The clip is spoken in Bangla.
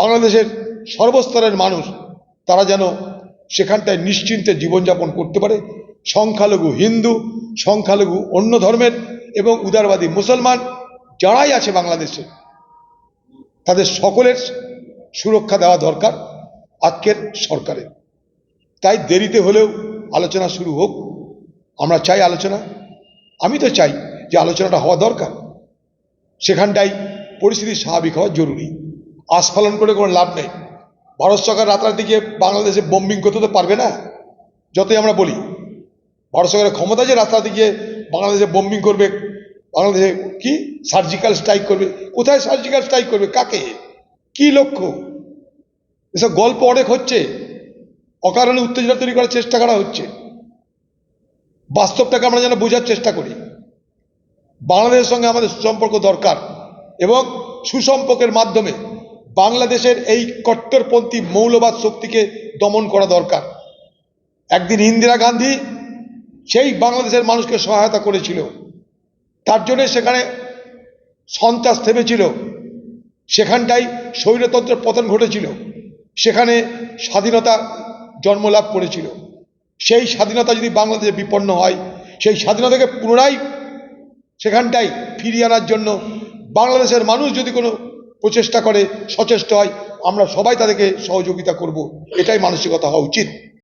বাংলাদেশের সর্বস্তরের মানুষ তারা যেন সেখানটায় নিশ্চিন্তে জীবনযাপন করতে পারে। সংখ্যালঘু হিন্দু, সংখ্যালঘু অন্য ধর্মের এবং উদারবাদী মুসলমান যারাই আছে বাংলাদেশে, তাদের সকলের সুরক্ষা দেওয়া দরকার আজকের সরকারের। তাই দেরিতে হলেও আলোচনা শুরু হোক। আমরা চাই আলোচনা, আমি তো চাই যে আলোচনাটা হওয়া দরকার। সেখানটাই পরিস্থিতি স্বাভাবিক হওয়া জরুরি। আস্ফালন করে কোনো লাভ নেই। ভারত সরকার রাতারাতি গিয়ে বাংলাদেশে বোম্বিং করতে তো পারবে না। যতই আমরা বলি ভারত সরকারের ক্ষমতা যে রাতারাতি গিয়ে বাংলাদেশে বোম্বিং করবে, বাংলাদেশে কি সার্জিক্যাল স্ট্রাইক করবে। কোথায় সার্জিক্যাল স্ট্রাইক করবে, কাকে, কি লক্ষ্য? এসব গল্প অনেক হচ্ছে, অকারণে উত্তেজনা তৈরি করার চেষ্টা করা হচ্ছে। বাস্তবটাকে আমরা যেন বোঝার চেষ্টা করি। বাংলাদেশের সঙ্গে আমাদের সুসম্পর্ক দরকার এবং সুসম্পর্কের মাধ্যমে বাংলাদেশের এই কট্টরপন্থী মৌলবাদ শক্তিকে দমন করা দরকার। একদিন ইন্দিরা গান্ধী সেই বাংলাদেশের মানুষকে সহায়তা করেছিল, তার জন্য সেখানে সন্ত্রাস থেমেছিল, সেখানটাই স্বৈরতন্ত্রের পতন ঘটেছিল, সেখানে স্বাধীনতা জন্মলাভ করেছিল। সেই স্বাধীনতা যদি বাংলাদেশে বিপন্ন হয়, সেই স্বাধীনতাকে পুনরায় সেখানটাই ফিরিয়ে আনার জন্য বাংলাদেশের মানুষ যদি কোনো প্রচেষ্টা করে, সচেষ্ট হয়, আমরা সবাই তাদেরকে সহযোগিতা করব। এটাই মানসিকতা হওয়া উচিত।